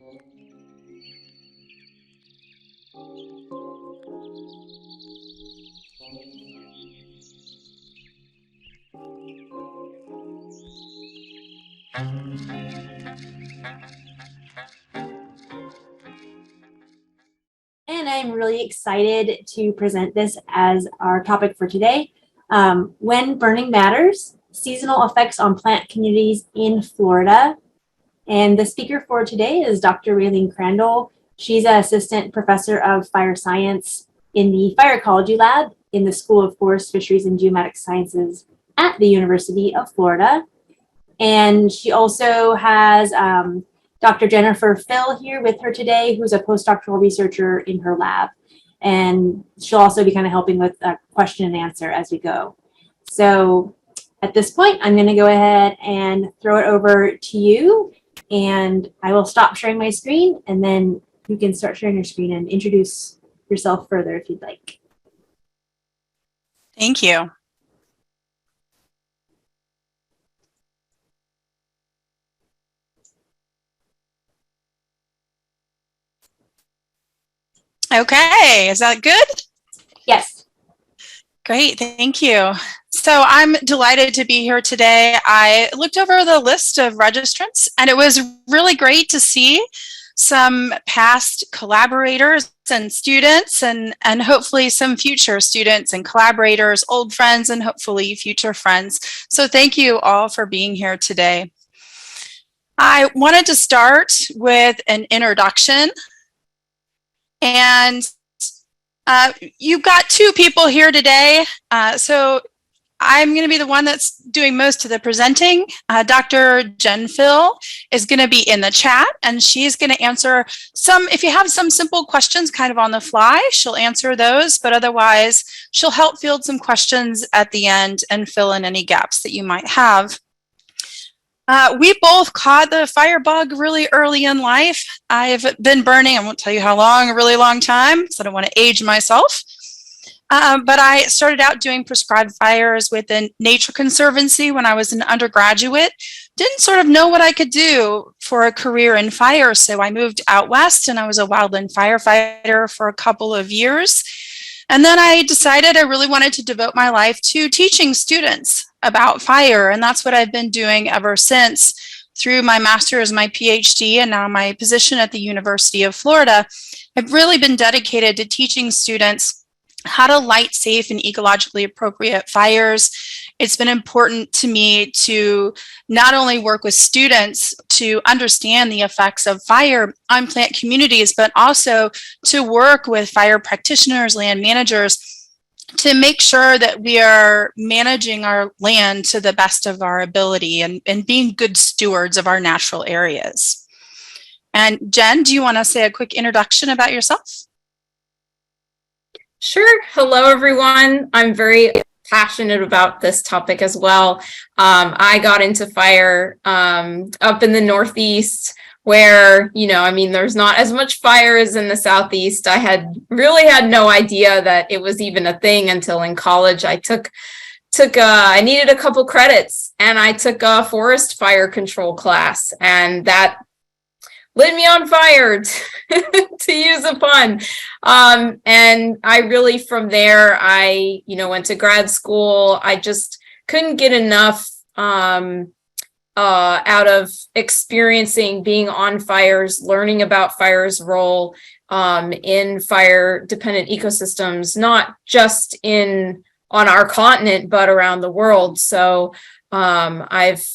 And I'm really excited to present this as our topic for today. When Burning Matters, Seasonal Effects on Plant Communities in Florida. And the speaker for today is Dr. Raylene Crandall. She's an assistant professor of fire science in the Fire Ecology Lab in the School of Forest, Fisheries, and Geomatic Sciences at the University of Florida. And she also has Dr. Jennifer Phil here with her today, who's a postdoctoral researcher in her lab. And she'll also be kind of helping with a question and answer as we go. So at this point, I'm going to go ahead and throw it over to you. And I will stop sharing my screen, and then you can start sharing your screen and introduce yourself further if you'd like. Thank you. Okay, is that good? Yes. Great, thank you. So I'm delighted to be here today. I looked over the list of registrants, and it was really great to see some past collaborators and students, and hopefully some future students and collaborators, old friends, and hopefully future friends. So thank you all for being here today. I wanted to start with an introduction. And you've got two people here today. So I'm going to be the one that's doing most of the presenting. Dr. Jen Phil is going to be in the chat, and she's going to answer if you have some simple questions kind of on the fly, she'll answer those, but otherwise she'll help field some questions at the end and fill in any gaps that you might have. We both caught the fire bug really early in life. I've been burning, I won't tell you how long, a really long time, so I don't want to age myself. But I started out doing prescribed fires with the Nature Conservancy when I was an undergraduate. Didn't sort of know what I could do for a career in fire, so I moved out west and I was a wildland firefighter for a couple of years. And then I decided I really wanted to devote my life to teaching students about fire, and that's what I've been doing ever since through my master's, my PhD, and now my position at the University of Florida. I've really been dedicated to teaching students how to light safe and ecologically appropriate fires. It's been important to me to not only work with students to understand the effects of fire on plant communities, but also to work with fire practitioners, land managers, to make sure that we are managing our land to the best of our ability and being good stewards of our natural areas. And Jen, do you want to say a quick introduction about yourself? Sure. Hello, everyone. I'm very passionate about this topic as well. I got into fire up in the Northeast, where, there's not as much fire as in the Southeast. I really had no idea that it was even a thing until in college. I needed a couple credits, and I took a forest fire control class, and that lit me on fire, to use a pun. And I really, from there, I went to grad school. I just couldn't get enough out of experiencing being on fires, learning about fire's role in fire-dependent ecosystems, not just on our continent, but around the world. So I've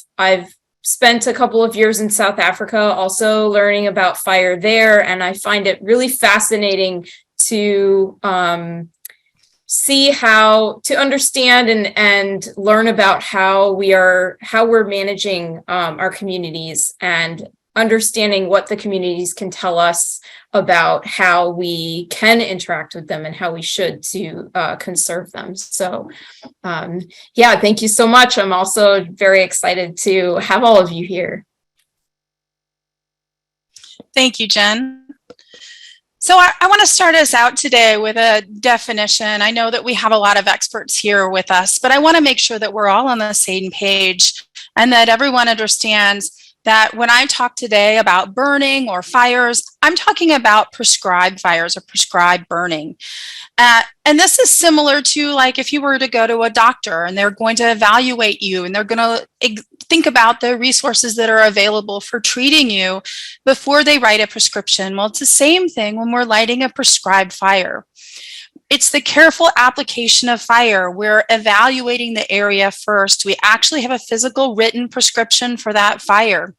spent a couple of years in South Africa, also learning about fire there, and I find it really fascinating to to understand and learn about how we're managing our communities, and understanding what the communities can tell us about how we can interact with them and how we should to conserve them. So yeah, thank you so much. I'm also very excited to have all of you here. Thank you, Jen. So I want to start us out today with a definition. I know that we have a lot of experts here with us, but I want to make sure that we're all on the same page and that everyone understands that when I talk today about burning or fires, I'm talking about prescribed fires or prescribed burning. And this is similar to like if you were to go to a doctor and they're going to evaluate you and they're going to think about the resources that are available for treating you before they write a prescription. Well, it's the same thing when we're lighting a prescribed fire. It's the careful application of fire. We're evaluating the area first. We actually have a physical written prescription for that fire.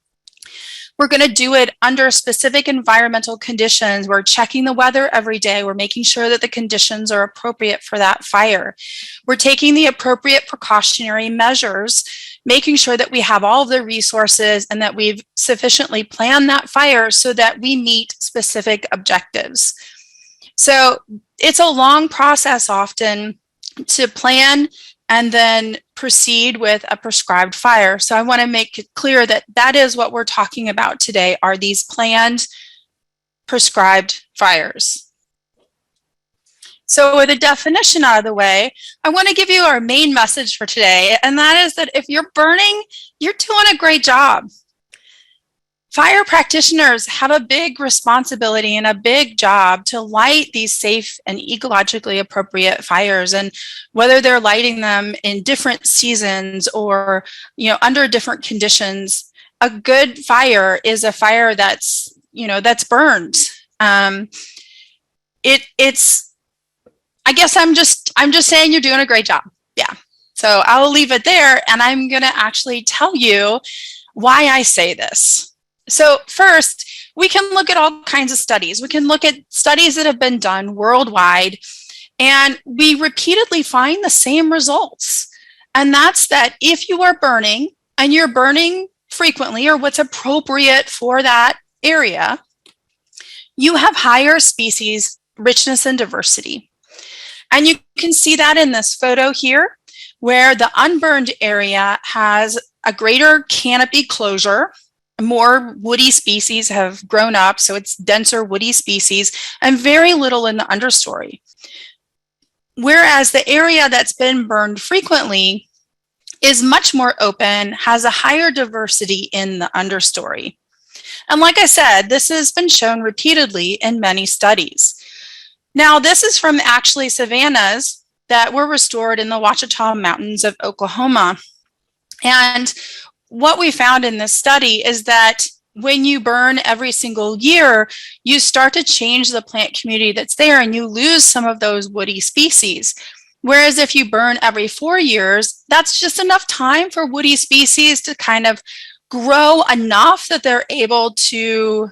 We're going to do it under specific environmental conditions. We're checking the weather every day. We're making sure that the conditions are appropriate for that fire. We're taking the appropriate precautionary measures, making sure that we have all of the resources and that we've sufficiently planned that fire so that we meet specific objectives. So it's a long process often to plan and then proceed with a prescribed fire. So I want to make it clear that that is what we're talking about today, are these planned prescribed fires. So with the definition out of the way, I want to give you our main message for today, and that is that if you're burning, you're doing a great job. Fire practitioners have a big responsibility and a big job to light these safe and ecologically appropriate fires. And whether they're lighting them in different seasons or, under different conditions, a good fire is a fire that's, that's burned. It's, I guess I'm just saying you're doing a great job. Yeah. So I'll leave it there, and I'm going to actually tell you why I say this. So first, we can look at all kinds of studies. We can look at studies that have been done worldwide, and we repeatedly find the same results. And that's that if you are burning, and you're burning frequently or what's appropriate for that area, you have higher species richness and diversity. And you can see that in this photo here, where the unburned area has a greater canopy closure. More woody species have grown up, so it's denser woody species, and very little in the understory. Whereas the area that's been burned frequently is much more open, has a higher diversity in the understory. And like I said, this has been shown repeatedly in many studies. Now, this is from actually savannas that were restored in the Ouachita Mountains of Oklahoma. And what we found in this study is that when you burn every single year, you start to change the plant community that's there and you lose some of those woody species. Whereas if you burn every 4 years, that's just enough time for woody species to kind of grow enough that they're able to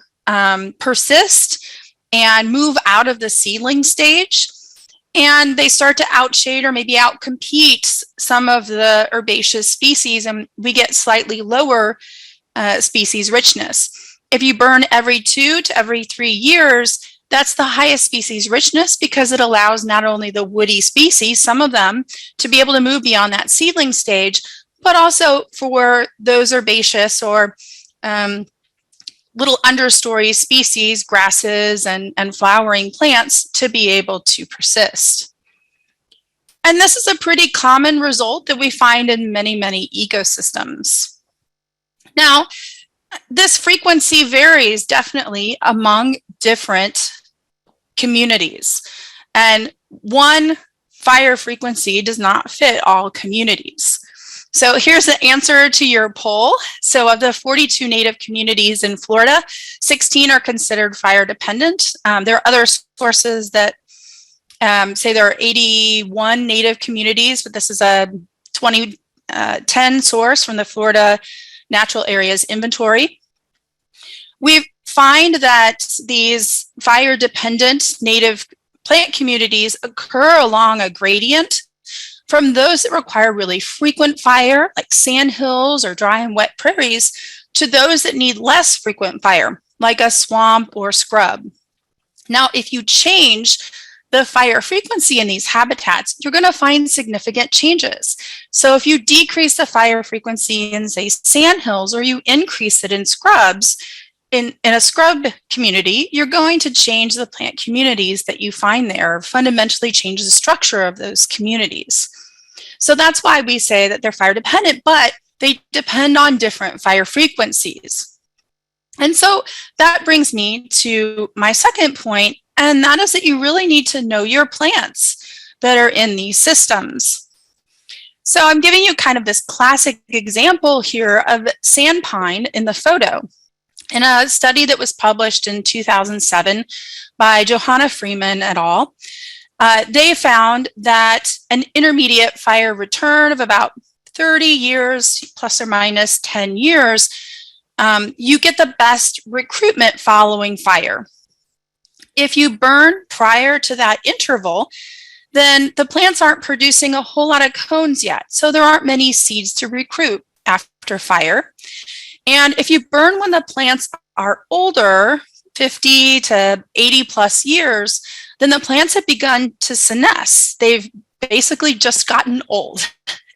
persist and move out of the seedling stage. And they start to outshade or maybe outcompete some of the herbaceous species, and we get slightly lower species richness. If you burn every 2 to every 3 years, that's the highest species richness because it allows not only the woody species, some of them, to be able to move beyond that seedling stage, but also for those herbaceous or little understory species, grasses and flowering plants to be able to persist. And this is a pretty common result that we find in many, many ecosystems. Now, this frequency varies definitely among different communities. And one fire frequency does not fit all communities. So here's the answer to your poll. So of the 42 native communities in Florida, 16 are considered fire dependent. There are other sources that say there are 81 native communities, but this is a 2010 source from the Florida Natural Areas Inventory. We find that these fire dependent native plant communities occur along a gradient from those that require really frequent fire, like sandhills or dry and wet prairies, to those that need less frequent fire, like a swamp or scrub. Now, if you change the fire frequency in these habitats, you're going to find significant changes. So if you decrease the fire frequency in, say, sandhills, or you increase it in scrubs, in a scrub community, you're going to change the plant communities that you find there, fundamentally change the structure of those communities. So that's why we say that they're fire dependent, but they depend on different fire frequencies. And so that brings me to my second point, and that is that you really need to know your plants that are in these systems. So I'm giving you kind of this classic example here of sand pine in the photo. In a study that was published in 2007 by Johanna Freeman et al., they found that an intermediate fire return of about 30 years, plus or minus 10 years, you get the best recruitment following fire. If you burn prior to that interval, then the plants aren't producing a whole lot of cones yet, so there aren't many seeds to recruit after fire. And if you burn when the plants are older, 50 to 80 plus years, then the plants have begun to senesce. They've basically just gotten old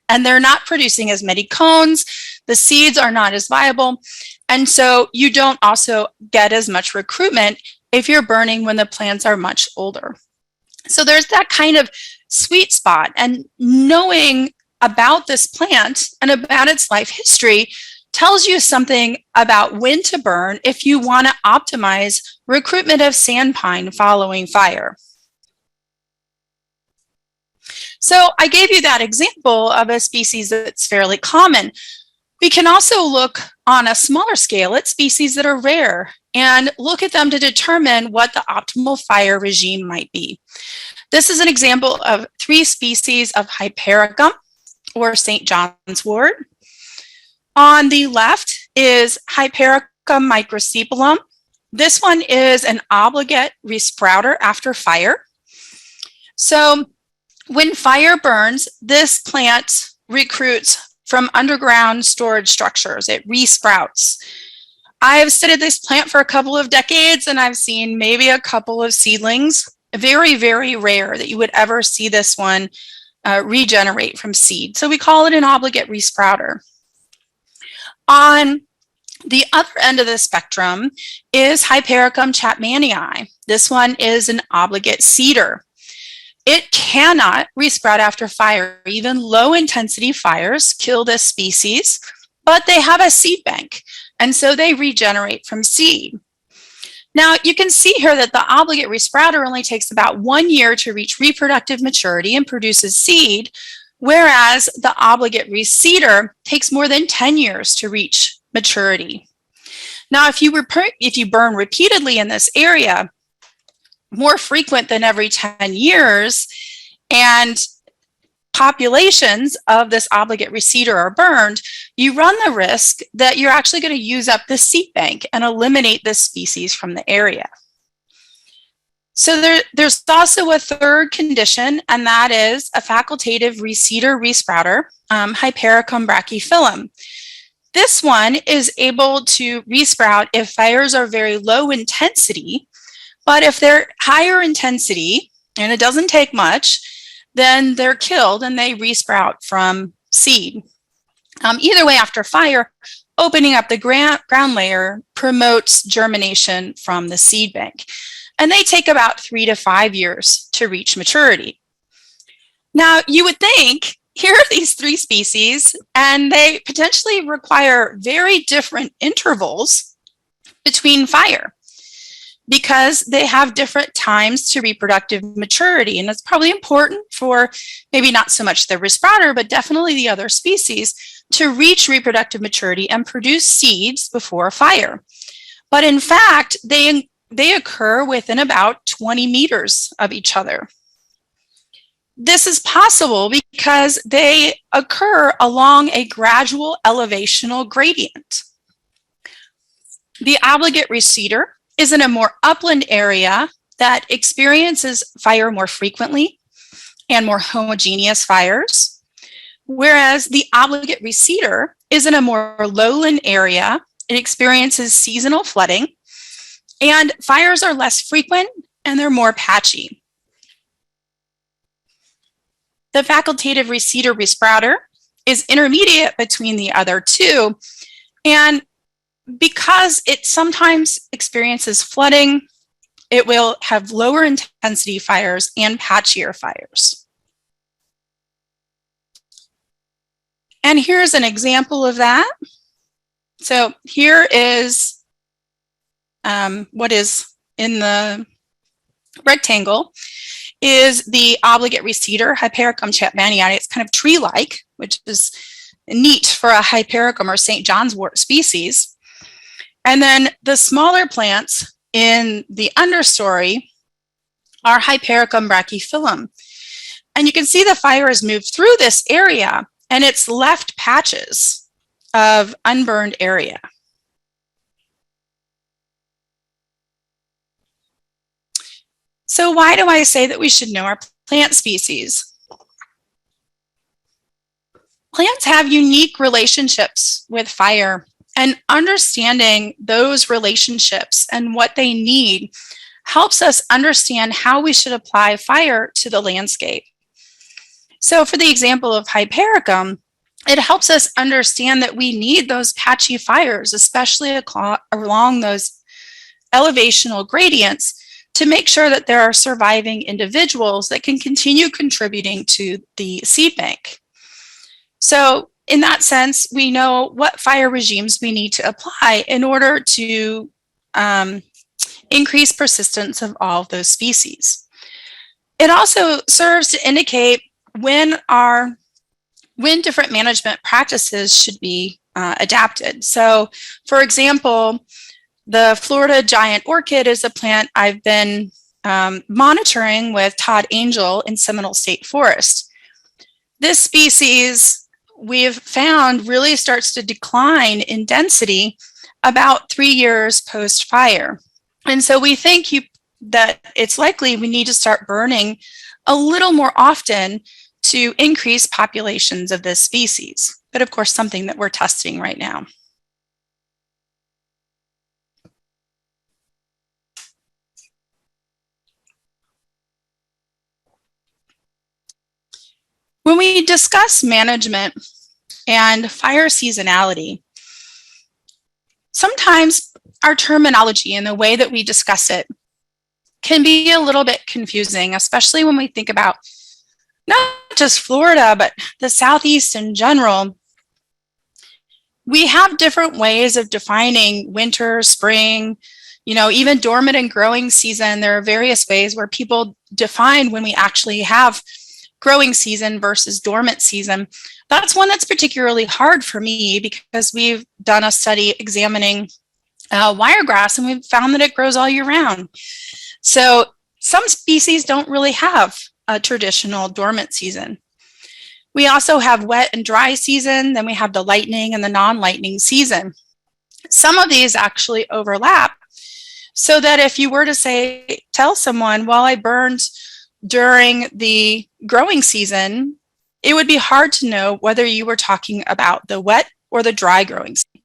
and they're not producing as many cones. The seeds are not as viable. And so you don't also get as much recruitment if you're burning when the plants are much older. So there's that kind of sweet spot, and knowing about this plant and about its life history tells you something about when to burn if you want to optimize recruitment of sand pine following fire. So I gave you that example of a species that's fairly common. We can also look on a smaller scale at species that are rare and look at them to determine what the optimal fire regime might be. This is an example of 3 species of Hypericum, or St. John's wort. On the left is Hypericum microcephalum. This one is an obligate resprouter after fire. So when fire burns, this plant recruits from underground storage structures. It resprouts. I've studied this plant for a couple of decades, and I've seen maybe a couple of seedlings. Very, very rare that you would ever see this one regenerate from seed. So we call it an obligate resprouter. On the other end of the spectrum is Hypericum chapmanii. This one is an obligate seeder. It cannot resprout after fire. Even low intensity fires kill this species, but they have a seed bank, and so they regenerate from seed. Now you can see here that the obligate resprouter only takes about 1 year to reach reproductive maturity and produces seed, whereas the obligate reseeder takes more than 10 years to reach maturity. Now, if you burn repeatedly in this area, more frequent than every 10 years, and populations of this obligate reseeder are burned, you run the risk that you're actually going to use up the seed bank and eliminate this species from the area. So there's also a third condition, and that is a facultative reseeder resprouter, Hypericum brachyphyllum. This one is able to resprout if fires are very low intensity, but if they're higher intensity, and it doesn't take much, then they're killed and they resprout from seed. Either way, after fire, opening up the ground layer promotes germination from the seed bank. And they take about 3 to 5 years to reach maturity. Now, you would think, here are these 3 species, and they potentially require very different intervals between fire, because they have different times to reproductive maturity. And it's probably important for maybe not so much the resprouter, but definitely the other species to reach reproductive maturity and produce seeds before fire. But in fact, they occur within about 20 meters of each other. This is possible because they occur along a gradual elevational gradient. The obligate reseeder is in a more upland area that experiences fire more frequently and more homogeneous fires, whereas the obligate reseeder is in a more lowland area. It experiences seasonal flooding, and fires are less frequent and they're more patchy. The facultative reseeder resprouter is intermediate between the other 2, and because it sometimes experiences flooding, it will have lower intensity fires and patchier fires. And here's an example of that. So here is what is in the rectangle is the obligate receder, Hypericum chapmanii. It's kind of tree-like, which is neat for a Hypericum or St. John's wort species. And then the smaller plants in the understory are Hypericum brachyphyllum. And you can see the fire has moved through this area and it's left patches of unburned area. So why do I say that we should know our plant species? Plants have unique relationships with fire, and understanding those relationships and what they need helps us understand how we should apply fire to the landscape. So for the example of Hypericum, it helps us understand that we need those patchy fires, especially along those elevational gradients, to make sure that there are surviving individuals that can continue contributing to the seed bank. So in that sense, we know what fire regimes we need to apply in order to increase persistence of all of those species. It also serves to indicate when different management practices should be adapted. So for example, the Florida giant orchid is a plant I've been monitoring with Todd Angel in Seminole State Forest. This species we've found really starts to decline in density about 3 years post-fire. And so we think that it's likely we need to start burning a little more often to increase populations of this species. But of course, something that we're testing right now. When we discuss management and fire seasonality, sometimes our terminology and the way that we discuss it can be a little bit confusing, especially when we think about not just Florida, but the Southeast in general. We have different ways of defining winter, spring, even dormant and growing season. There are various ways where people define when we actually have growing season versus dormant season. That's one that's particularly hard for me because we've done a study examining wiregrass and we've found that it grows all year round. So some species don't really have a traditional dormant season. We also have wet and dry season, then we have the lightning and the non-lightning season. Some of these actually overlap, so that if you were to tell someone, well, I burned during the growing season, it would be hard to know whether you were talking about the wet or the dry growing season.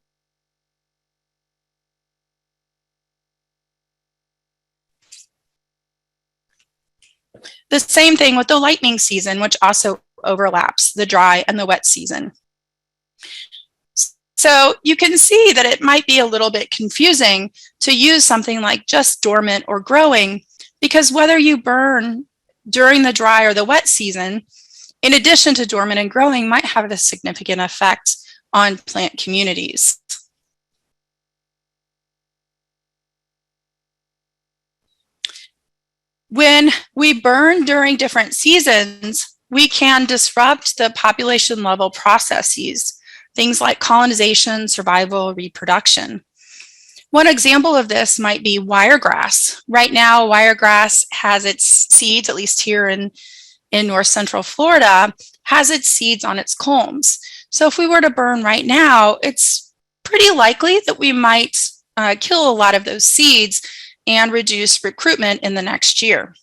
The same thing with the lightning season, which also overlaps the dry and the wet season. So you can see that it might be a little bit confusing to use something like just dormant or growing, because whether you burn during the dry or the wet season, in addition to dormant and growing, might have a significant effect on plant communities. When we burn during different seasons, we can disrupt the population level processes, things like colonization, survival, reproduction. One example of this might be wiregrass. Right now, wiregrass has its seeds, at least here in north central Florida, has its seeds on its culms. So if we were to burn right now, it's pretty likely that we might kill a lot of those seeds and reduce recruitment in the next year.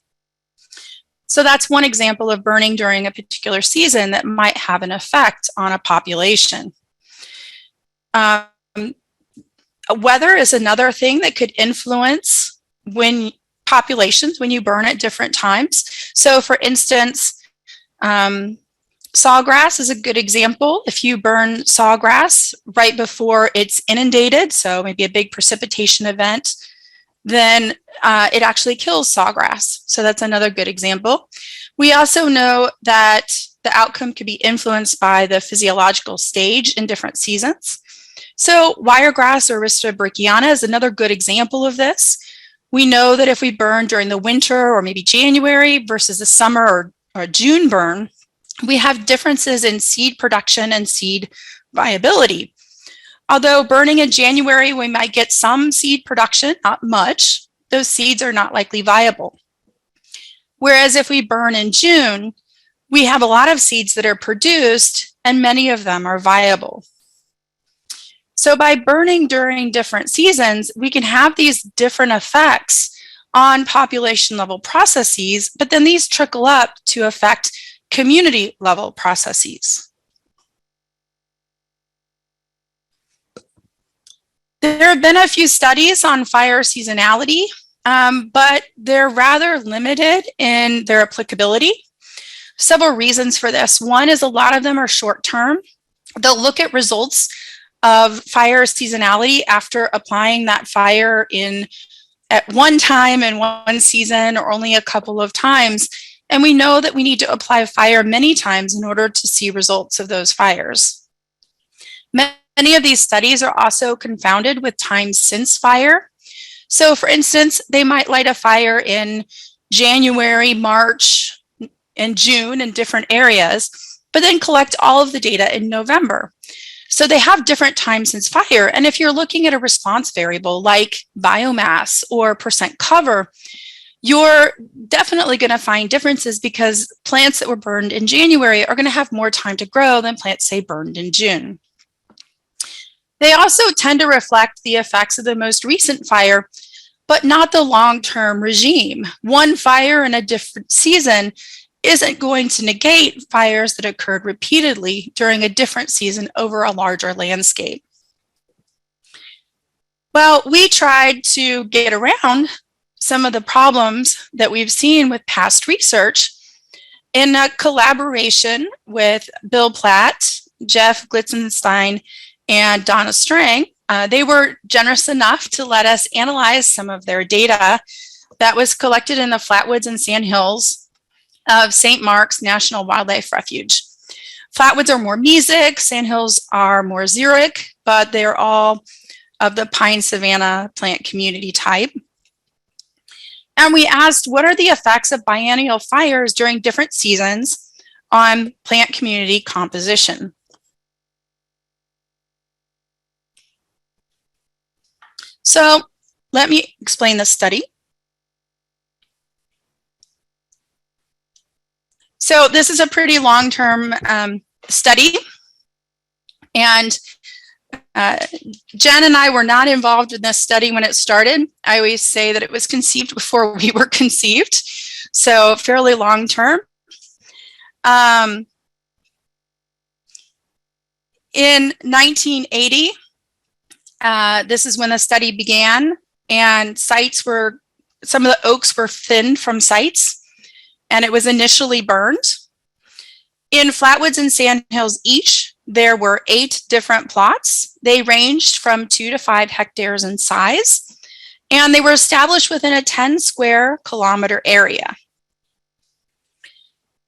So that's one example of burning during a particular season that might have an effect on a population. Weather is another thing that could influence populations when you burn at different times. So for instance, sawgrass is a good example. If you burn sawgrass right before it's inundated, so maybe a big precipitation event, then it actually kills sawgrass. So that's another good example. We also know that the outcome could be influenced by the physiological stage in different seasons. So wiregrass or Arista brackiana is another good example of this. We know that if we burn during the winter or maybe January versus the summer or June burn, we have differences in seed production and seed viability. Although burning in January, we might get some seed production, not much. Those seeds are not likely viable. Whereas if we burn in June, we have a lot of seeds that are produced and many of them are viable. So by burning during different seasons, we can have these different effects on population level processes, but then these trickle up to affect community level processes. There have been a few studies on fire seasonality, but they're rather limited in their applicability. Several reasons for this. One is a lot of them are short term. They'll look at results of fire seasonality after applying that fire at one time in one season or only a couple of times. And we know that we need to apply fire many times in order to see results of those fires. Many of these studies are also confounded with time since fire. So for instance, they might light a fire in January, March, and June in different areas, but then collect all of the data in November. So they have different time since fire. And if you're looking at a response variable like biomass or percent cover, you're definitely going to find differences because plants that were burned in January are going to have more time to grow than plants, say, burned in June. They also tend to reflect the effects of the most recent fire, but not the long-term regime. One fire in a different season isn't going to negate fires that occurred repeatedly during a different season over a larger landscape. Well, we tried to get around some of the problems that we've seen with past research in a collaboration with Bill Platt, Jeff Glitzenstein, and Donna Strang. They were generous enough to let us analyze some of their data that was collected in the flatwoods and sandhills of St. Mark's National Wildlife Refuge. Flatwoods are more mesic, sandhills are more xeric, but they're all of the pine savanna plant community type. And we asked, what are the effects of biennial fires during different seasons on plant community composition? So let me explain the study. So this is a pretty long-term study, and Jen and I were not involved in this study when it started. I always say that it was conceived before we were conceived, so fairly long-term. In 1980, this is when the study began, and some of the oaks were thinned from sites, and it was initially burned. In flatwoods and sandhills each, there were 8 different plots. They ranged from 2 to 5 hectares in size, and they were established within a 10 square kilometer area.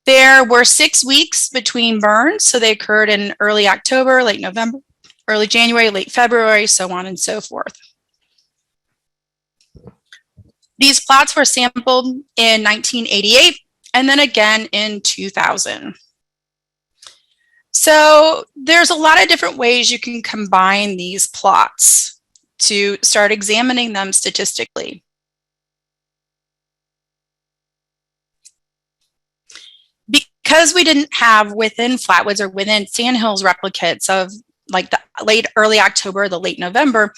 There were 6 weeks between burns, so they occurred in early October, late November, early January, late February, so on and so forth. These plots were sampled in 1988 and then again in 2000. So there's a lot of different ways you can combine these plots to start examining them statistically. Because we didn't have within flatwoods or within sandhills replicates of like the early October, the late November,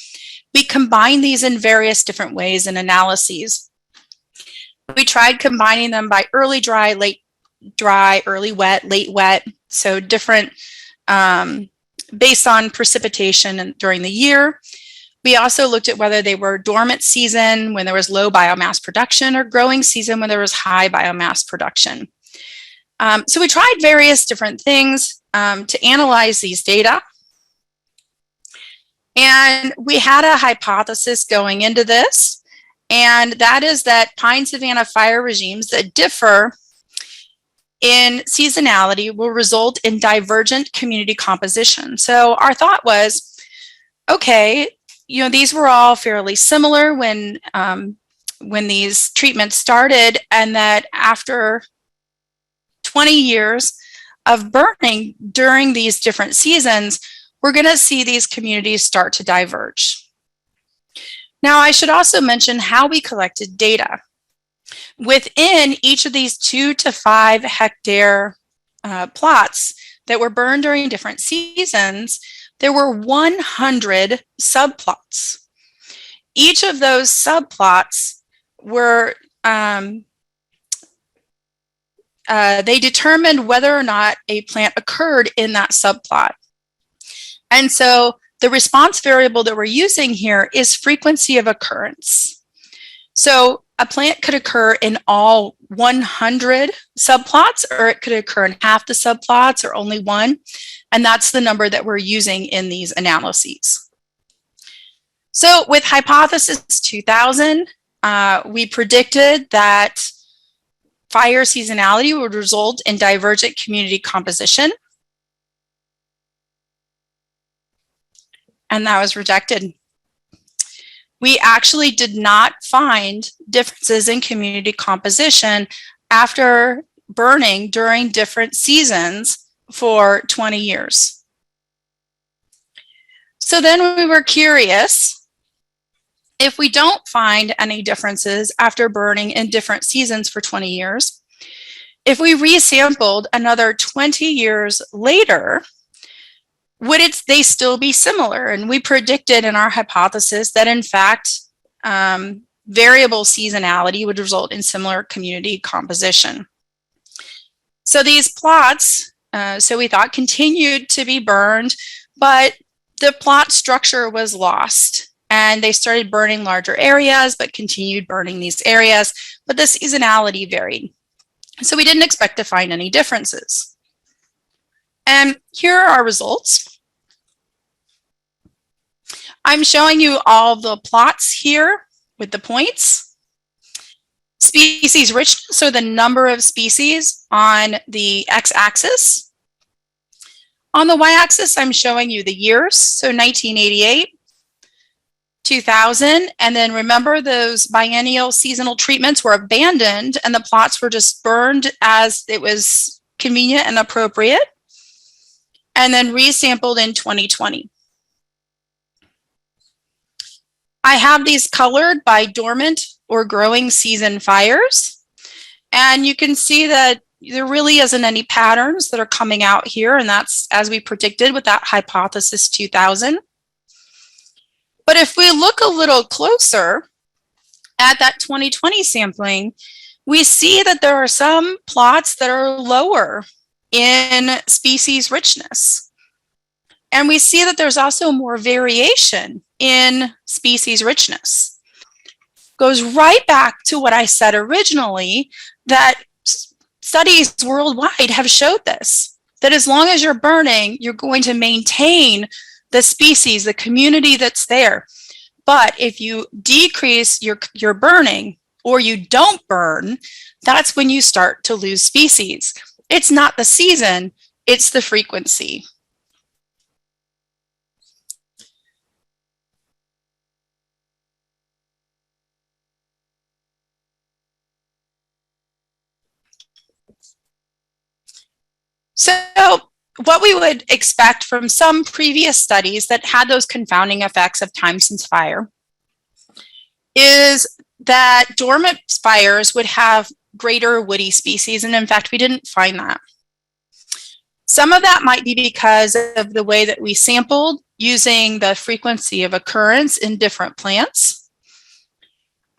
we combined these in various different ways in analyses. We tried combining them by early dry, late dry, early wet, late wet, so different based on precipitation during the year. We also looked at whether they were dormant season when there was low biomass production or growing season when there was high biomass production. So we tried various different things to analyze these data. And we had a hypothesis going into this, and that is that pine savanna fire regimes that differ in seasonality will result in divergent community composition. So our thought was, okay, these were all fairly similar when these treatments started, and that after 20 years of burning during these different seasons, we're going to see these communities start to diverge. Now, I should also mention how we collected data. Within each of these 2 to 5 hectare plots that were burned during different seasons, there were 100 subplots. Each of those subplots were, they determined whether or not a plant occurred in that subplot. And so the response variable that we're using here is frequency of occurrence. So a plant could occur in all 100 subplots, or it could occur in half the subplots or only one. And that's the number that we're using in these analyses. So with hypothesis 2000, we predicted that fire seasonality would result in divergent community composition. And that was rejected. We actually did not find differences in community composition after burning during different seasons for 20 years. So then we were curious, if we don't find any differences after burning in different seasons for 20 years, if we resampled another 20 years later, would they still be similar? And we predicted in our hypothesis that, in fact, variable seasonality would result in similar community composition. So these plots, so we thought, continued to be burned, but the plot structure was lost. And they started burning larger areas, but continued burning these areas, but the seasonality varied. So we didn't expect to find any differences. And here are our results. I'm showing you all the plots here with the points. Species richness, or the number of species, on the x-axis. On the y-axis, I'm showing you the years, so 1988, 2000, and then remember those biennial seasonal treatments were abandoned and the plots were just burned as it was convenient and appropriate, and then resampled in 2020. I have these colored by dormant or growing season fires, and you can see that there really isn't any patterns that are coming out here, and that's as we predicted with that hypothesis 2000. But if we look a little closer at that 2020 sampling, we see that there are some plots that are lower in species richness. And we see that there's also more variation in species richness. Goes right back to what I said originally, that studies worldwide have showed this, that as long as you're burning, you're going to maintain the species, the community that's there. But if you decrease your burning, or you don't burn, that's when you start to lose species. It's not the season, it's the frequency. So what we would expect from some previous studies that had those confounding effects of time since fire is that dormant fires would have greater woody species, and in fact, we didn't find that. Some of that might be because of the way that we sampled using the frequency of occurrence in different plants.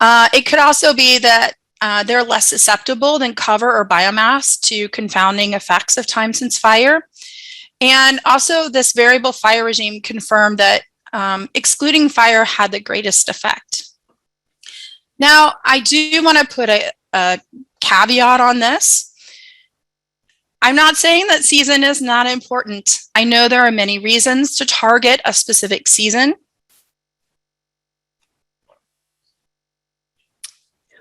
It could also be that they're less susceptible than cover or biomass to confounding effects of time since fire. And also this variable fire regime confirmed that excluding fire had the greatest effect. Now, I do want to put a caveat on this. I'm not saying that season is not important. I know there are many reasons to target a specific season.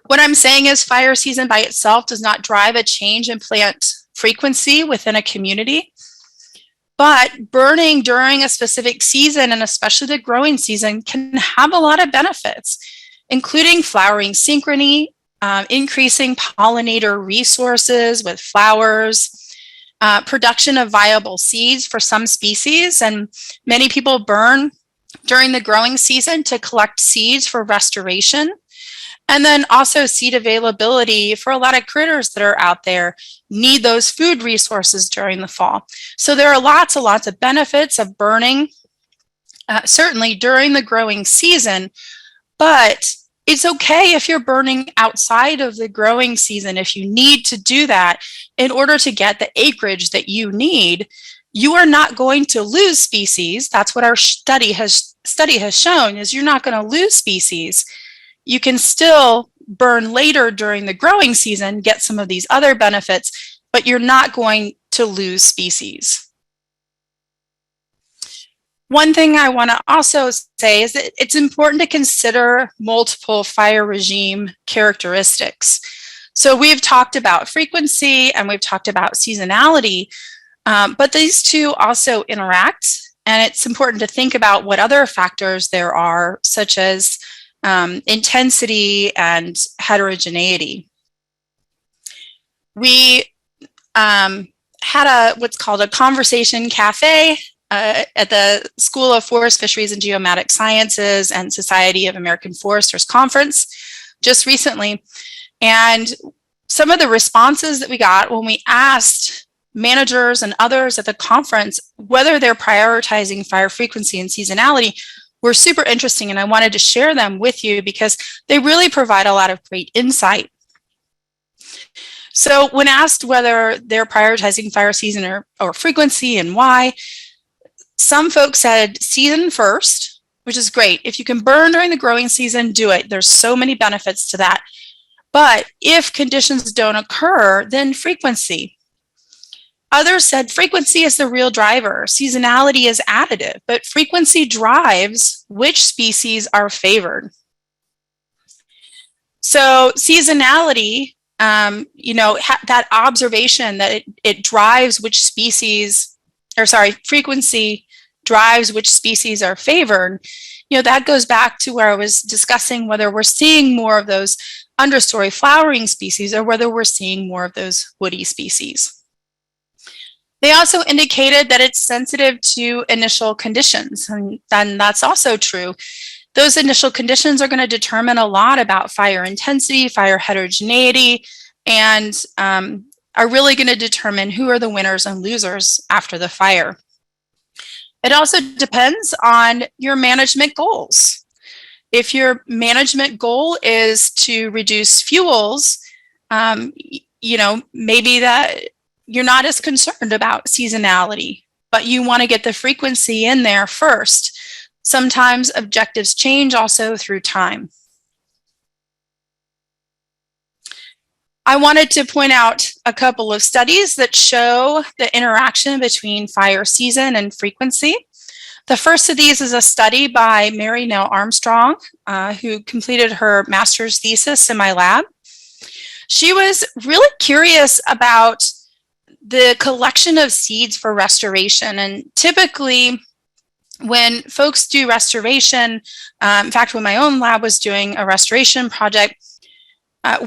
What I'm saying is fire season by itself does not drive a change in plant frequency within a community. But burning during a specific season, and especially the growing season, can have a lot of benefits, including flowering synchrony, increasing pollinator resources with flowers, production of viable seeds for some species. And many people burn during the growing season to collect seeds for restoration. And then also seed availability for a lot of critters that are out there need those food resources during the fall. So there are lots and lots of benefits of burning, certainly during the growing season, but it's okay if you're burning outside of the growing season. If you need to do that in order to get the acreage that you need, you are not going to lose species. That's what our study has shown, is you're not going to lose species. You can still burn later during the growing season, get some of these other benefits, but you're not going to lose species. One thing I want to also say is that it's important to consider multiple fire regime characteristics. So we've talked about frequency and we've talked about seasonality, but these two also interact, and it's important to think about what other factors there are, such as intensity and heterogeneity. We had what's called a conversation cafe at the School of Forest, Fisheries, and Geomatic Sciences and Society of American Foresters conference just recently. And some of the responses that we got when we asked managers and others at the conference whether they're prioritizing fire frequency and seasonality were super interesting, and I wanted to share them with you because they really provide a lot of great insight. So when asked whether they're prioritizing fire season or frequency and why, some folks said season first, which is great. If you can burn during the growing season, do it. There's so many benefits to that. But if conditions don't occur, then frequency. Others said frequency is the real driver. Seasonality is additive, but frequency drives which species are favored. So seasonality, that observation that it drives which species, frequency drives which species are favored, that goes back to where I was discussing whether we're seeing more of those understory flowering species or whether we're seeing more of those woody species. They also indicated that it's sensitive to initial conditions, and that's also true. Those initial conditions are going to determine a lot about fire intensity, fire heterogeneity, and are really going to determine who are the winners and losers after the fire. It also depends on your management goals. If your management goal is to reduce fuels, maybe that you're not as concerned about seasonality, but you want to get the frequency in there first. Sometimes objectives change also through time. I wanted to point out a couple of studies that show the interaction between fire season and frequency. The first of these is a study by Mary Nell Armstrong, who completed her master's thesis in my lab. She was really curious about the collection of seeds for restoration. And typically, when folks do restoration, in fact, when my own lab was doing a restoration project,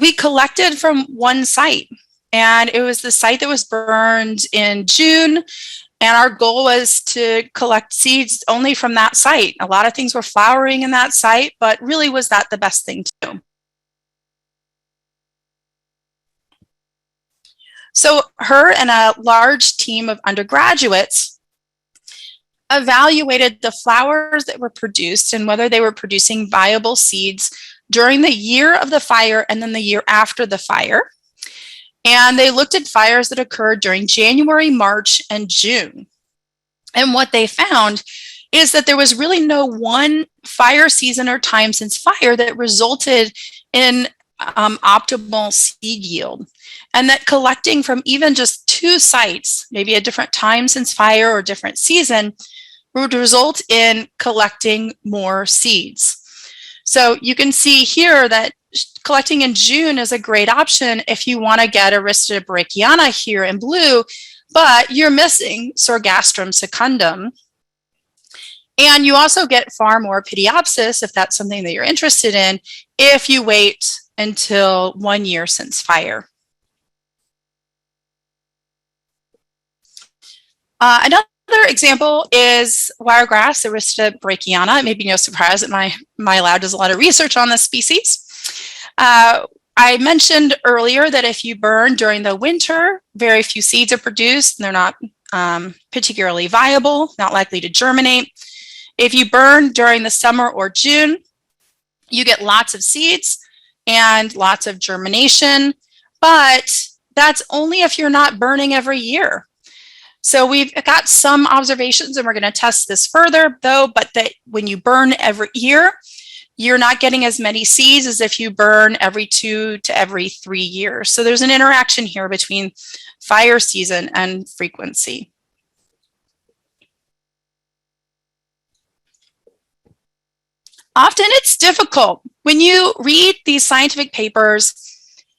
we collected from one site, and it was the site that was burned in June, and our goal was to collect seeds only from that site. A lot of things were flowering in that site, but really, was that the best thing to do? So her and a large team of undergraduates evaluated the flowers that were produced and whether they were producing viable seeds during the year of the fire and then the year after the fire. And they looked at fires that occurred during January, March, and June. And what they found is that there was really no one fire season or time since fire that resulted in optimal seed yield. And that collecting from even just two sites, maybe a different time since fire or different season, would result in collecting more seeds. So you can see here that collecting in June is a great option if you want to get Aristida brachiana here in blue, but you're missing Sorghastrum secundum. And you also get far more Pideopsis, if that's something that you're interested in, if you wait until 1 year since fire. Another example is wiregrass, Aristida brachiana. It may be no surprise that my lab does a lot of research on this species. I mentioned earlier that if you burn during the winter, very few seeds are produced, and they're not particularly viable, not likely to germinate. If you burn during the summer or June, you get lots of seeds and lots of germination, but that's only if you're not burning every year. So we've got some observations, and we're going to test this further, though, but that when you burn every year, you're not getting as many seeds as if you burn every 2 to every 3 years. So there's an interaction here between fire season and frequency. Often it's difficult. When you read these scientific papers,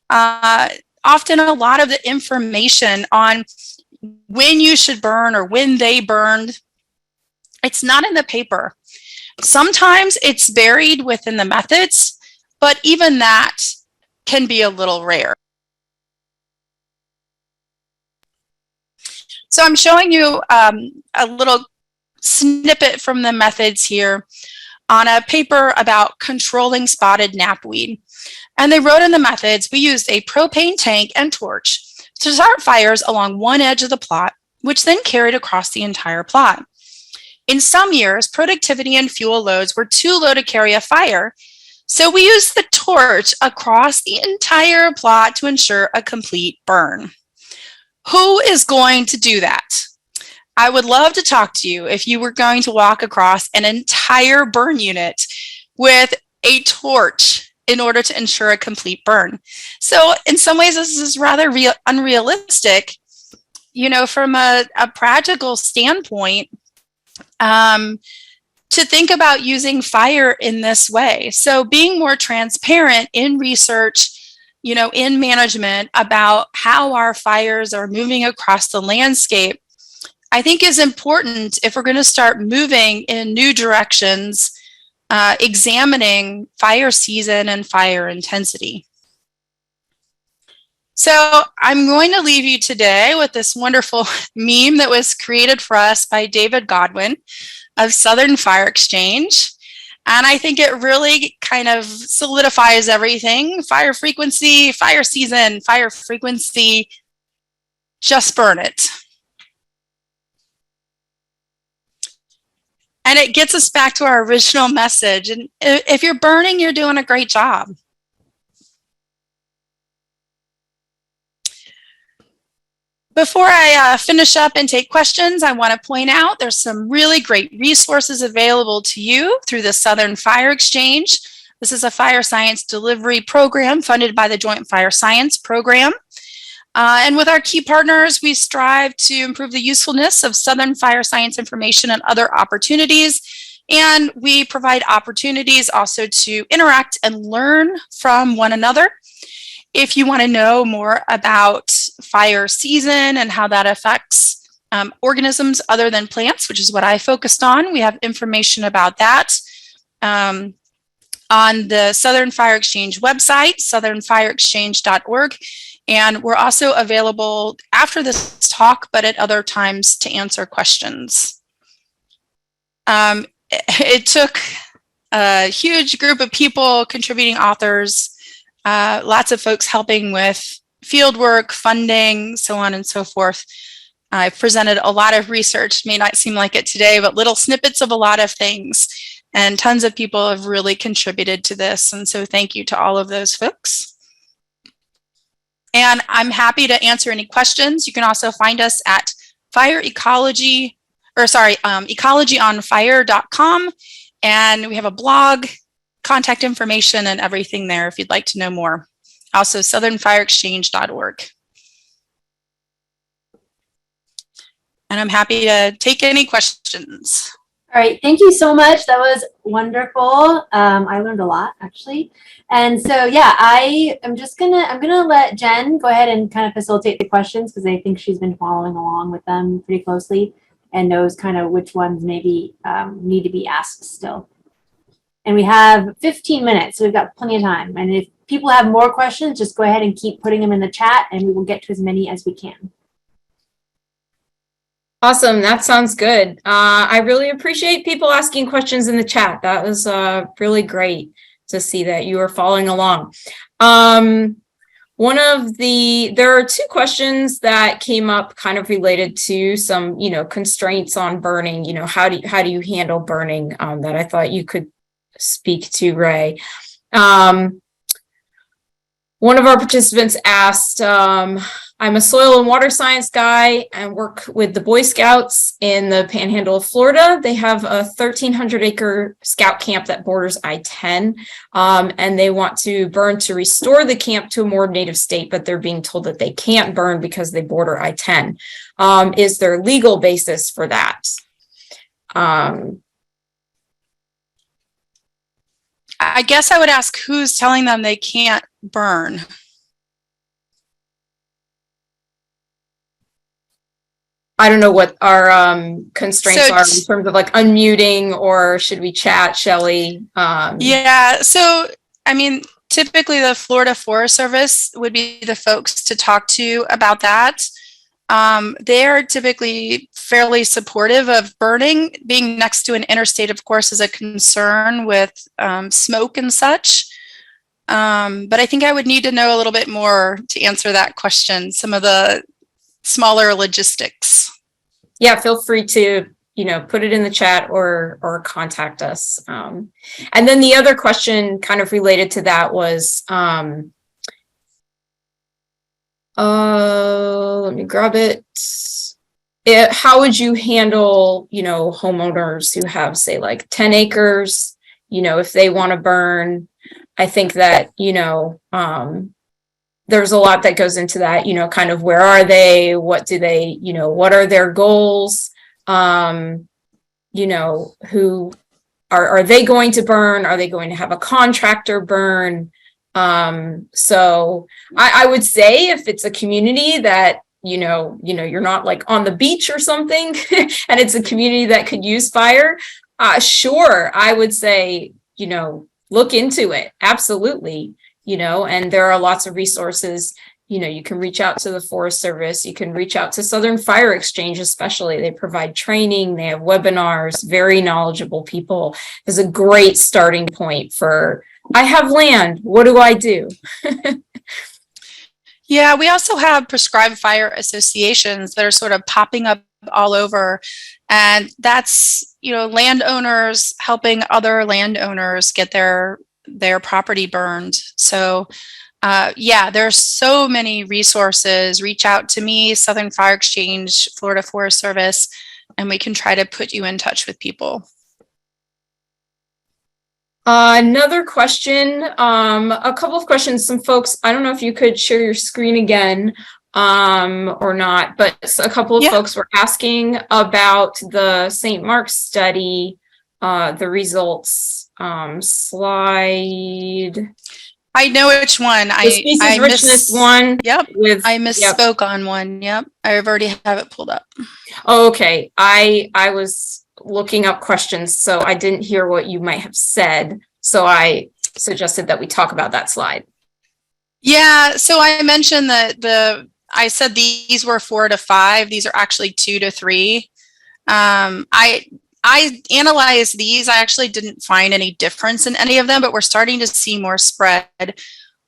often a lot of the information on when you should burn or when they burned, it's not in the paper. Sometimes it's buried within the methods, but even that can be a little rare. So I'm showing you a little snippet from the methods here on a paper about controlling spotted knapweed. And they wrote in the methods, we used a propane tank and torch to start fires along one edge of the plot, which then carried across the entire plot. In some years, productivity and fuel loads were too low to carry a fire, so we used the torch across the entire plot to ensure a complete burn. Who is going to do that? I would love to talk to you if you were going to walk across an entire burn unit with a torch in order to ensure a complete burn. So in some ways, this is rather unrealistic. You know, from a practical standpoint, to think about using fire in this way. So being more transparent in research, you know, in management about how our fires are moving across the landscape, I think is important if we're going to start moving in new directions, examining fire season and fire intensity. So I'm going to leave you today with this wonderful meme that was created for us by David Godwin of Southern Fire Exchange. And I think it really kind of solidifies everything. Fire frequency, fire season, fire frequency, just burn it. And it gets us back to our original message. And if you're burning, you're doing a great job. Before I finish up and take questions, I want to point out there's some really great resources available to you through the Southern Fire Exchange. This is a fire science delivery program funded by the Joint Fire Science Program. And with our key partners, we strive to improve the usefulness of Southern fire science information and other opportunities. And we provide opportunities also to interact and learn from one another. If you want to know more about fire season and how that affects organisms other than plants, which is what I focused on, we have information about that on the Southern Fire Exchange website, southernfireexchange.org. And we're also available after this talk, but at other times to answer questions. It took a huge group of people, contributing authors, lots of folks helping with fieldwork, funding, so on and so forth. I've presented a lot of research, may not seem like it today, but little snippets of a lot of things. And tons of people have really contributed to this. And so thank you to all of those folks. And I'm happy to answer any questions. You can also find us at ecologyonfire.com. And we have a blog, contact information, and everything there if you'd like to know more. Also, southernfireexchange.org. And I'm happy to take any questions. All right, thank you so much. That was wonderful. I learned a lot actually. And so yeah, I'm gonna let Jen go ahead and kind of facilitate the questions because I think she's been following along with them pretty closely and knows kind of which ones maybe need to be asked still. And we have 15 minutes, so we've got plenty of time. And if people have more questions, just go ahead and keep putting them in the chat and we will get to as many as we can. Awesome. That sounds good. I really appreciate people asking questions in the chat. That was really great to see that you are following along. There are two questions that came up kind of related to some, constraints on burning, how do you handle burning, that I thought you could speak to, Ray. One of our participants asked, I'm a soil and water science guy and work with the Boy Scouts in the Panhandle of Florida. They have a 1,300-acre scout camp that borders I-10, and they want to burn to restore the camp to a more native state, but they're being told that they can't burn because they border I-10. Is there legal basis for that? I guess I would ask who's telling them they can't burn. I don't know what our constraints are in terms of like unmuting, or should we chat, Shelly? Yeah, so I mean, typically the Florida Forest Service would be the folks to talk to about that. They are typically fairly supportive of burning. Being next to an interstate, of course, is a concern with smoke and such. But I think I would need to know a little bit more to answer that question, some of the smaller logistics. Yeah, feel free to, put it in the chat or contact us. And then the other question kind of related to that was, let me grab it. How would you handle, homeowners who have, say, like 10 acres, if they want to burn? I think that, there's a lot that goes into that, kind of where are they? What do they, what are their goals? Who are they going to burn? Are they going to have a contractor burn? So I would say if it's a community that, you're not like on the beach or something, and it's a community that could use fire, sure, I would say, look into it. Absolutely. And there are lots of resources. You can reach out to the Forest Service. You can reach out to Southern Fire Exchange, especially. They provide training. They have webinars, very knowledgeable people. It's a great starting point for, I have land. What do I do? Yeah, we also have prescribed fire associations that are sort of popping up all over. And that's, landowners helping other landowners get their property burned. So yeah, there's so many resources. Reach out to me, Southern Fire Exchange, Florida Forest Service, and we can try to put you in touch with people. Another question, a couple of questions, some folks, I don't know if you could share your screen again or not, but a couple of folks were asking about the St. Mark's study, the results. Slide. I know which one. The species richness one. Yep. I misspoke Yep. on one. Yep. I've already have it pulled up. Oh, okay. I was looking up questions, so I didn't hear what you might have said. So I suggested that we talk about that slide. Yeah. So I mentioned that I said these were 4 to 5. These are actually 2 to 3. I analyzed these. I actually didn't find any difference in any of them, but we're starting to see more spread.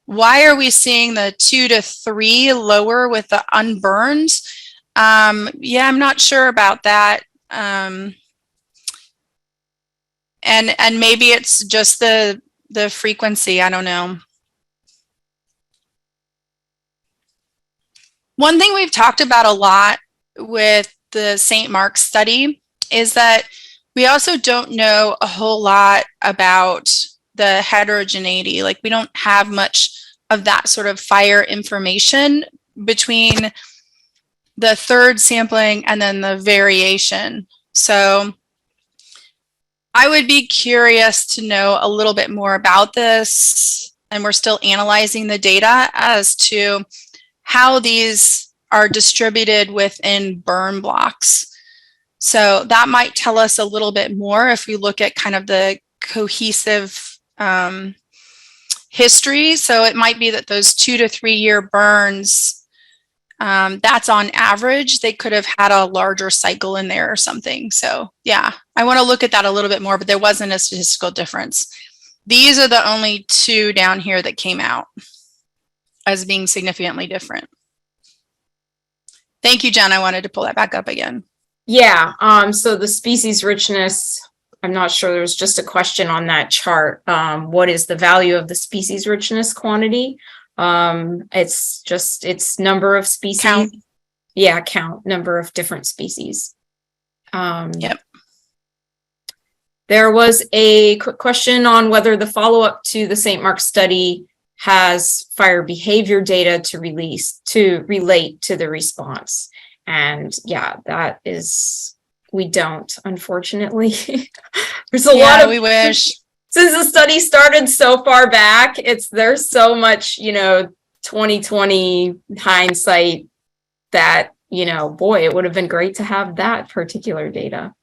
Why are we seeing the 2 to 3 lower with the unburned? Yeah, I'm not sure about that. And maybe it's just the frequency. I don't know. One thing we've talked about a lot with the St. Mark's study is that we also don't know a whole lot about the heterogeneity. Like, we don't have much of that sort of fire information between the third sampling and then the variation. So I would be curious to know a little bit more about this, and we're still analyzing the data as to how these are distributed within burn blocks. So that might tell us a little bit more if we look at kind of the cohesive history. So it might be that those 2 to 3 year burns, that's on average. They could have had a larger cycle in there or something. So yeah, I want to look at that a little bit more, but there wasn't a statistical difference. These are the only 2 down here that came out as being significantly different. Thank you, Jen. I wanted to pull that back up again. Yeah, so the species richness, I'm not sure, there was just a question on that chart. What is the value of the species richness quantity? It's number of species. Count. Yeah, count, number of different species. Yep. There was a quick question on whether the follow-up to the St. Mark study has fire behavior data to relate to the response. And yeah, that is, we don't, unfortunately. There's a lot of, we wish. Since the study started so far back, there's so much, 2020 hindsight that, boy, it would have been great to have that particular data.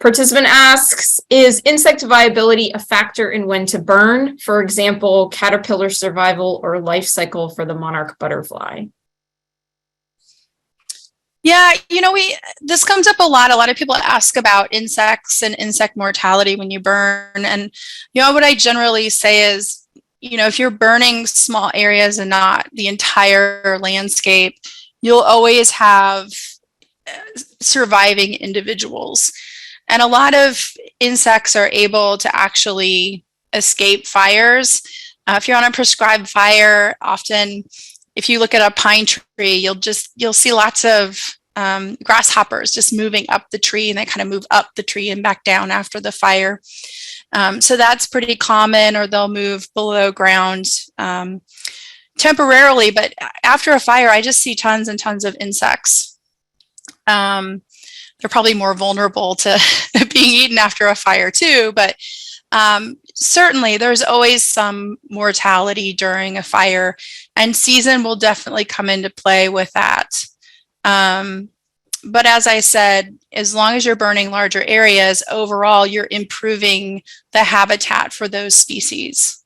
Participant asks, is insect viability a factor in when to burn? For example, caterpillar survival or life cycle for the monarch butterfly? Yeah, this comes up a lot. A lot of people ask about insects and insect mortality when you burn. And, what I generally say is, if you're burning small areas and not the entire landscape, you'll always have surviving individuals. And a lot of insects are able to actually escape fires. If you're on a prescribed fire, often if you look at a pine tree, you'll see lots of grasshoppers just moving up the tree, and they kind of move up the tree and back down after the fire. So that's pretty common, or they'll move below ground temporarily. But after a fire, I just see tons and tons of insects. They're probably more vulnerable to being eaten after a fire too, but certainly there's always some mortality during a fire, and season will definitely come into play with that. But as I said, as long as you're burning larger areas, overall, you're improving the habitat for those species.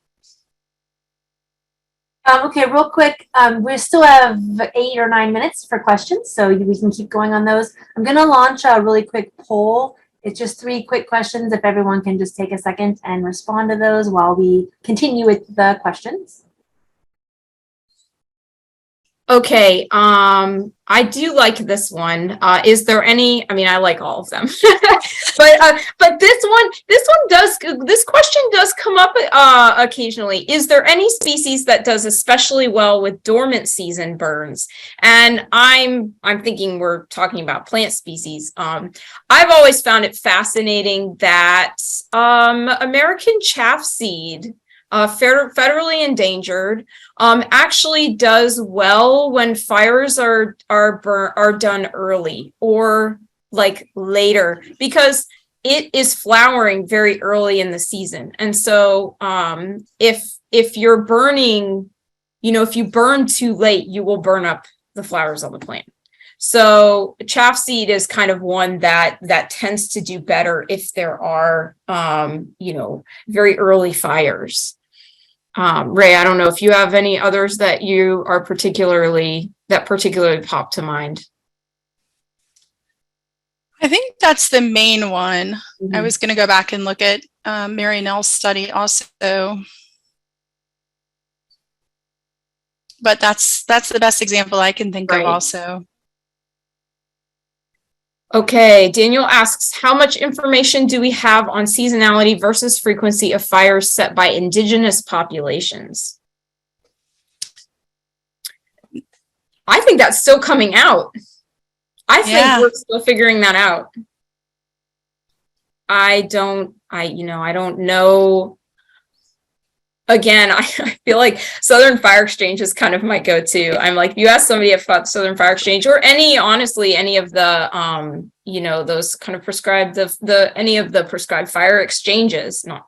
Okay, real quick, we still have 8 or 9 minutes for questions, so we can keep going on those. I'm going to launch a really quick poll. It's just 3 quick questions. If everyone can just take a second and respond to those while we continue with the questions. Okay, I do like this one. Is there any, I like all of them, but this question does come up occasionally. Is there any species that does especially well with dormant season burns? And I'm thinking we're talking about plant species. I've always found it fascinating that American chaff seed, federally endangered, actually does well when fires are done early or like later, because it is flowering very early in the season. And so if you're burning, if you burn too late, you will burn up the flowers on the plant. So chaff seed is kind of one that tends to do better if there are very early fires. Ray, I don't know if you have any others that you are particularly pop to mind. I think that's the main one. Mm-hmm. I was going to go back and look at Mary Nell's study also, but that's the best example I can think of also. Okay, Daniel asks, how much information do we have on seasonality versus frequency of fires set by indigenous populations? I think that's still coming out. I think we're still figuring that out. I don't know again, I feel like Southern Fire Exchange is kind of my go-to. I'm like, you ask somebody about Southern Fire Exchange or honestly, any of the, those kind of prescribed, any of the prescribed fire exchanges, not,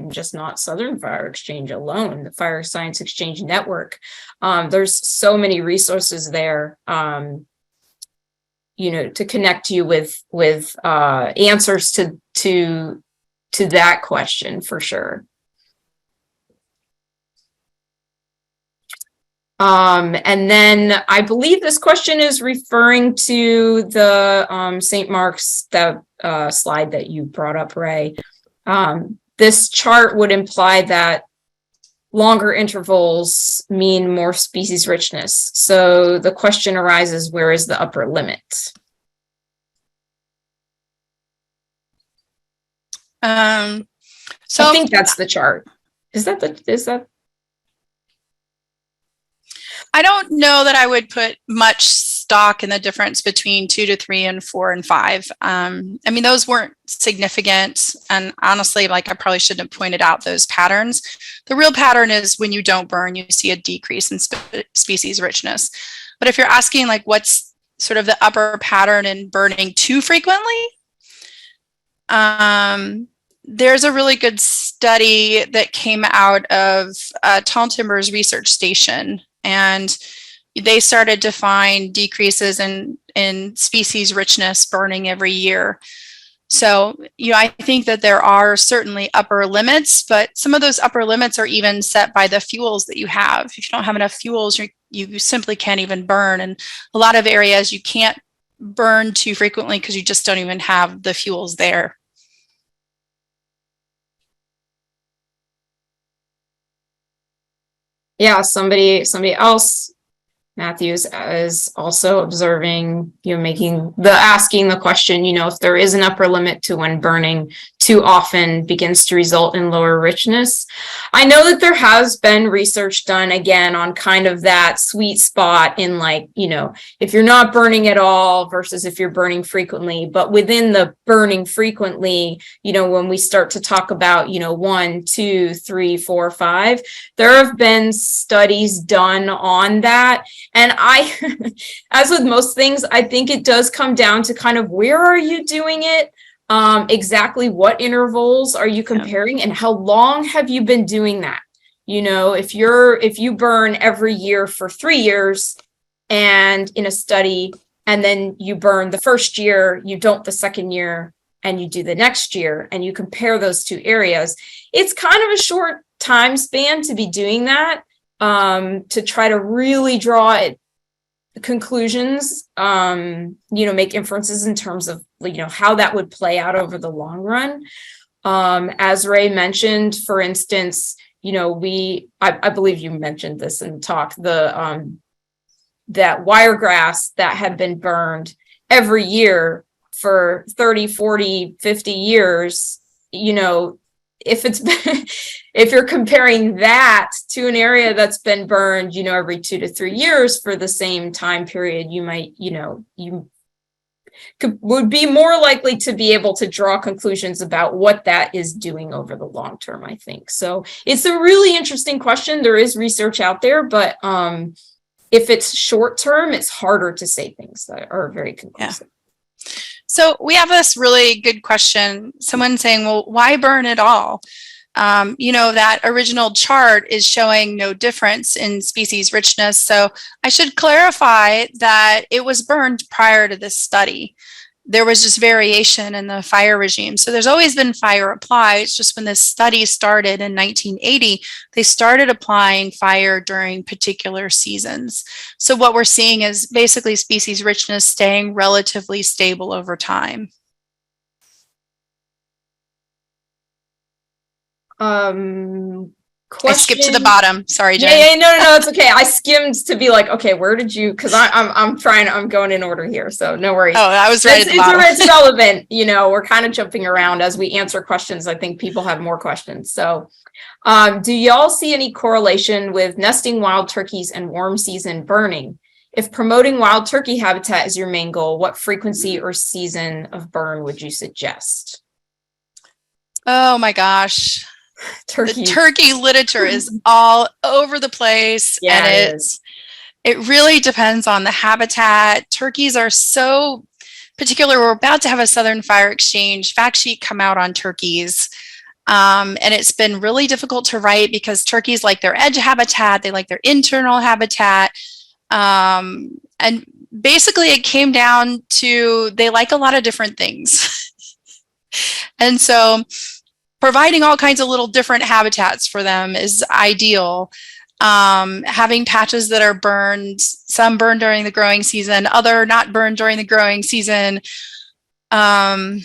just not Southern Fire Exchange alone, the Fire Science Exchange Network. There's so many resources there, to connect you with answers to that question for sure. And then I believe this question is referring to the St. Mark's slide that you brought up, Ray. This chart would imply that longer intervals mean more species richness. So the question arises, where is the upper limit? So I think that's the chart. Is that? I don't know that I would put much stock in the difference between 2 to 3 and 4 and 5. Those weren't significant. And honestly, I probably shouldn't have pointed out those patterns. The real pattern is when you don't burn, you see a decrease in species richness. But if you're asking what's sort of the upper pattern in burning too frequently, there's a really good study that came out of Tall Timbers Research Station. And they started to find decreases in species richness burning every year. So, I think that there are certainly upper limits, but some of those upper limits are even set by the fuels that you have. If you don't have enough fuels, you simply can't even burn. And a lot of areas you can't burn too frequently because you just don't even have the fuels there. Yeah, somebody else, Matthews, is also observing, asking the question, if there is an upper limit to when burning too often begins to result in lower richness. I know that there has been research done again on kind of that sweet spot in if you're not burning at all versus if you're burning frequently, but within the burning frequently, when we start to talk about, 1, 2, 3, 4, 5, there have been studies done on that. And as with most things, I think it does come down to kind of where are you doing it? Exactly what intervals are you comparing and how long have you been doing that? If you burn every year for 3 years and in a study, and then you burn the first year, you don't the second year, and you do the next year, and you compare those two areas, it's kind of a short time span to be doing that, to try to really draw conclusions, make inferences in terms of, how that would play out over the long run. As Ray mentioned, for instance, I believe you mentioned this in the talk, that wiregrass that had been burned every year for 30, 40, 50 years, if you're comparing that to an area that's been burned, every 2 to 3 years for the same time period, you might, would be more likely to be able to draw conclusions about what that is doing over the long term, I think. So it's a really interesting question. There is research out there, but if it's short term, it's harder to say things that are very conclusive. Yeah. So we have this really good question. Someone saying, well, why burn at all? That original chart is showing no difference in species richness. So I should clarify that it was burned prior to this study. There was just variation in the fire regime. So there's always been fire applied. It's just when this study started in 1980, they started applying fire during particular seasons. So what we're seeing is basically species richness staying relatively stable over time. Question. I skipped to the bottom. Sorry, Jen. Yeah, no, it's okay. I skimmed to be like, okay, where did you? Because I'm going in order here, so no worries. Oh, I was right at the bottom. It's relevant. We're kind of jumping around as we answer questions. I think people have more questions. So, do y'all see any correlation with nesting wild turkeys and warm season burning? If promoting wild turkey habitat is your main goal, what frequency or season of burn would you suggest? Oh my gosh. Turkey. The turkey literature is all over the place, Yeah, and it is. it really depends on the habitat. Turkeys are so particular. We're about to have a Southern Fire Exchange fact sheet come out on turkeys. And it's been really difficult to write because turkeys like their edge habitat, they like their internal habitat. And basically it came down to they like a lot of different things. And so providing all kinds of little different habitats for them is ideal. Having patches that are burned, some burned during the growing season, other not burned during the growing season. Yeah.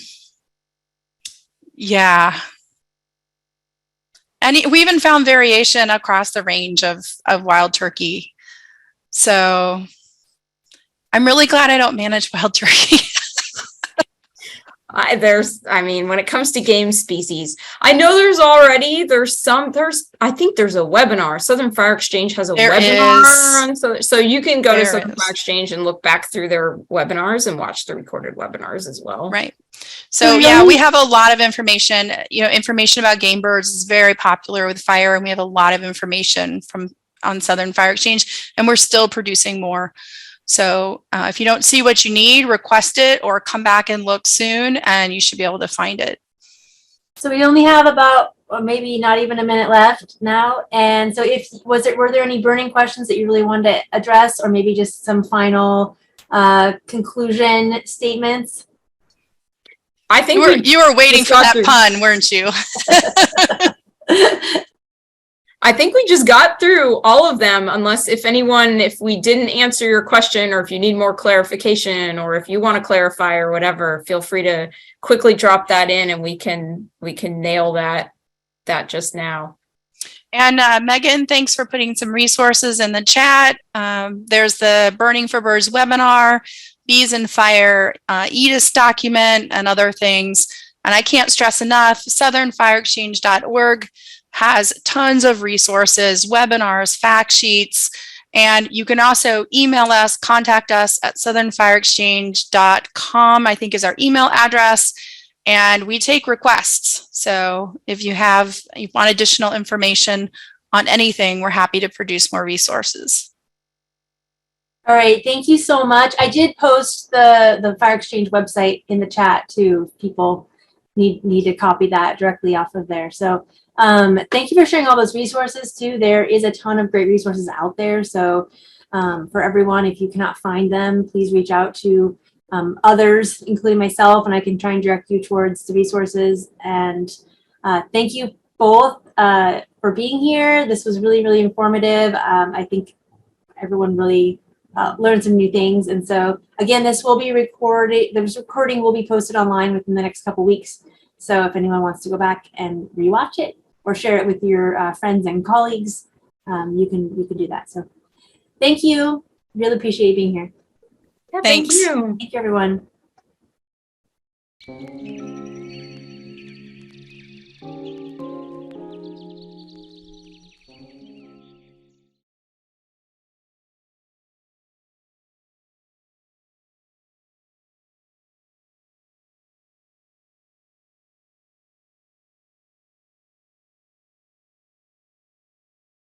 And we even found variation across the range of wild turkey. So I'm really glad I don't manage wild turkey. When it comes to game species, I know I think there's a webinar. Southern Fire Exchange has a webinar. So you can go to Southern Fire Exchange and look back through their webinars and watch the recorded webinars as well. Right. So yeah, we have a lot of information. Information about game birds is very popular with fire, and we have a lot of information on Southern Fire Exchange, and we're still producing more. So if you don't see what you need, request it or come back and look soon, and you should be able to find it. So we only have about, or maybe not even a minute left now. And so were there any burning questions that you really wanted to address, or maybe just some final conclusion statements? I think you were waiting for that pun, weren't you? I think we just got through all of them, unless if we didn't answer your question, or if you need more clarification, or if you want to clarify or whatever, feel free to quickly drop that in and we can nail that just now. And Megan, thanks for putting some resources in the chat. There's the Burning for Birds webinar, Bees and Fire EDIS document, and other things. And I can't stress enough, southernfireexchange.org has tons of resources, webinars, fact sheets, and you can also email us, contact us at southernfireexchange.com, I think is our email address, and we take requests. So if you want additional information on anything, we're happy to produce more resources. All right, thank you so much. I did post the Fire Exchange website in the chat too. People need to copy that directly off of there. So thank you for sharing all those resources too. There is a ton of great resources out there. So for everyone, if you cannot find them, please reach out to others, including myself, and I can try and direct you towards the resources. And thank you both for being here. This was really, really informative. I think everyone really learned some new things. And so again, this will be recorded. The recording will be posted online within the next couple weeks. So if anyone wants to go back and rewatch it or share it with your friends and colleagues, you can do that. So thank you. Really appreciate you being here. Yeah, thank you. Thank you, everyone.